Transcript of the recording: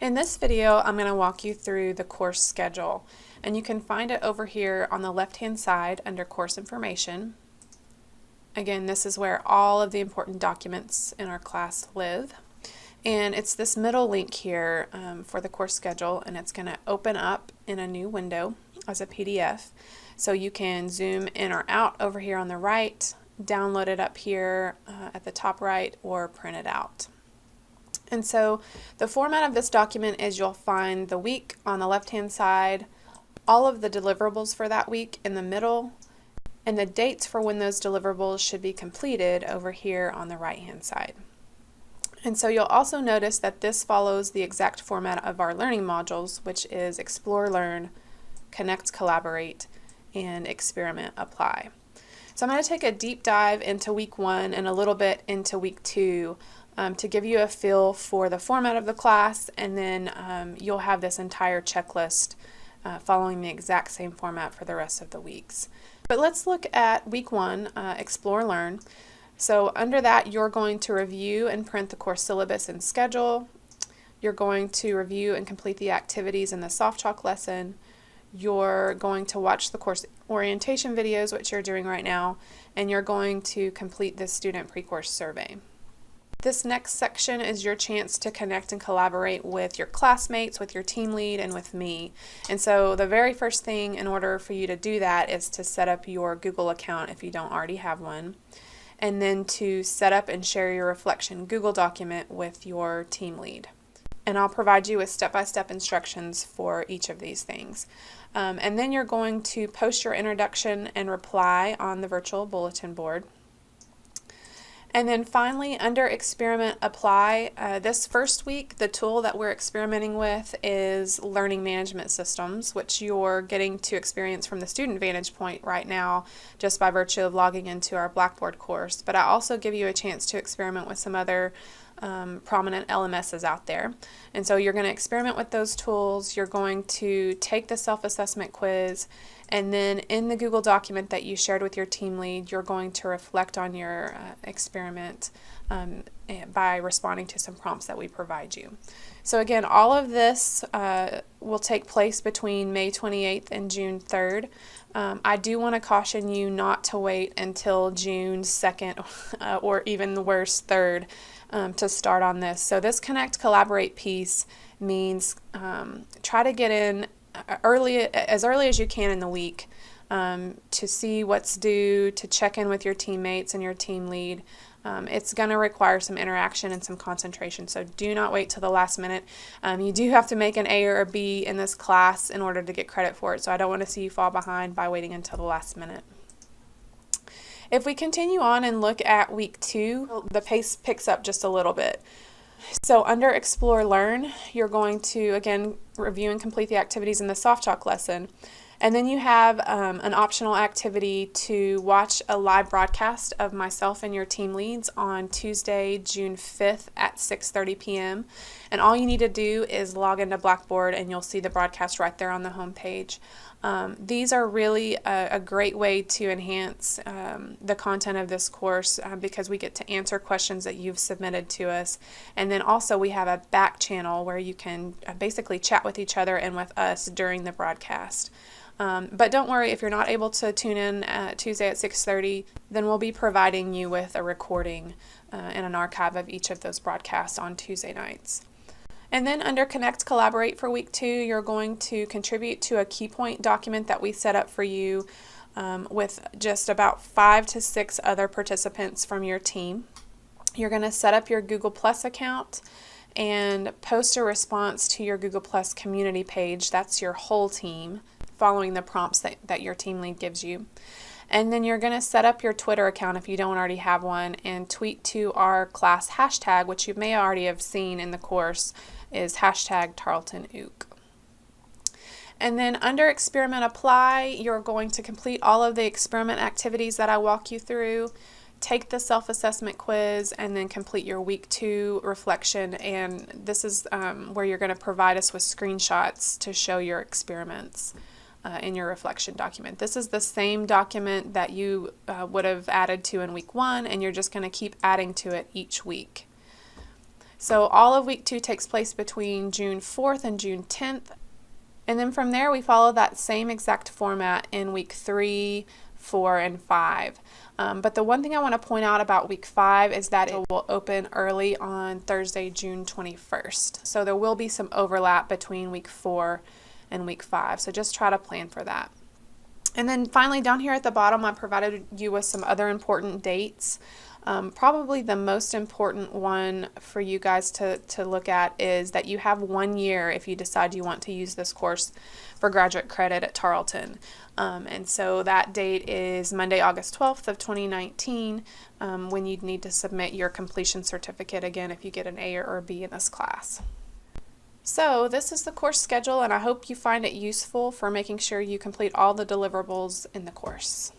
In this video, I'm going to walk you through the course schedule, and you can find it over here on the left-hand side under Course Information. Again, this is where all of the important documents in our class live. And it's this middle link here for the course schedule, and it's going to open up in a new window as a PDF. So you can zoom in or out over here on the right, download it up here at the top right, or print it out. And so the format of this document is you'll find the week on the left-hand side, all of the deliverables for that week in the middle, and the dates for when those deliverables should be completed over here on the right-hand side. And so you'll also notice that this follows the exact format of our learning modules, which is Explore, Learn, Connect, Collaborate, and Experiment, Apply. So I'm going to take a deep dive into week 1 and a little bit into week 2 to give you a feel for the format of the class, and then you'll have this entire checklist following the exact same format for the rest of the weeks. But let's look at week 1, Explore, Learn. So under that, you're going to review and print the course syllabus and schedule. You're going to review and complete the activities in the soft chalk lesson. You're going to watch the course orientation videos, which you're doing right now, and you're going to complete the student pre-course survey. This next section is your chance to connect and collaborate with your classmates, with your team lead, and with me. And so the very first thing in order for you to do that is to set up your Google account if you don't already have one, and then to set up and share your reflection Google document with your team lead. And I'll provide you with step-by-step instructions for each of these things. And then you're going to post your introduction and reply on the virtual bulletin board. And then finally, under Experiment, Apply, this first week, the tool that we're experimenting with is Learning Management Systems, which you're getting to experience from the student vantage point right now just by virtue of logging into our Blackboard course. But I also give you a chance to experiment with some other prominent LMSs out there. And so you're going to experiment with those tools, you're going to take the self-assessment quiz, and then in the Google document that you shared with your team lead, you're going to reflect on your experiment by responding to some prompts that we provide you. So again, all of this will take place between May 28th and June 3rd. I do want to caution you not to wait until June 2nd or even worse, 3rd to start on this. So this Connect, Collaborate piece means try to get in as early as you can in the week to see what's due, to check in with your teammates and your team lead. It's going to require some interaction and some concentration, so do not wait till the last minute. You do have to make an A or a B in this class in order to get credit for it, so I don't want to see you fall behind by waiting until the last minute. If we continue on and look at week 2, the pace picks up just a little bit. So under Explore, Learn, you're going to, again, review and complete the activities in the soft chalk lesson. And then you have an optional activity to watch a live broadcast of myself and your team leads on Tuesday, June 5th at 6:30 p.m. And all you need to do is log into Blackboard and you'll see the broadcast right there on the home page. These are really a great way to enhance the content of this course because we get to answer questions that you've submitted to us. And then also we have a back channel where you can basically chat with each other and with us during the broadcast. But don't worry, if you're not able to tune in Tuesday at 6:30, then we'll be providing you with a recording and an archive of each of those broadcasts on Tuesday nights. And then under Connect, Collaborate for week 2, you're going to contribute to a key point document that we set up for you with just about 5 to 6 other participants from your team. You're going to set up your Google Plus account and post a response to your Google Plus community page. That's your whole team, following the prompts that your team lead gives you. And then you're going to set up your Twitter account if you don't already have one and tweet to our class hashtag, which you may already have seen in the course, is hashtag #TarletonOOC. And then under Experiment, Apply, you're going to complete all of the experiment activities that I walk you through, take the self-assessment quiz, and then complete your week 2 reflection. And this is where you're going to provide us with screenshots to show your experiments in your reflection document. This is the same document that you would have added to in week 1, and you're just going to keep adding to it each week. So all of week 2 takes place between June 4th and June 10th. And then from there, we follow that same exact format in week 3, 4, and 5. But the one thing I want to point out about week 5 is that it will open early on Thursday, June 21st. So there will be some overlap between week 4 and week 5. So just try to plan for that. And then finally, down here at the bottom, I provided you with some other important dates. Probably the most important one for you guys to look at is that you have 1 year if you decide you want to use this course for graduate credit at Tarleton. And so that date is Monday, August 12th of 2019, when you'd need to submit your completion certificate again if you get an A or B in this class. So this is the course schedule, and I hope you find it useful for making sure you complete all the deliverables in the course.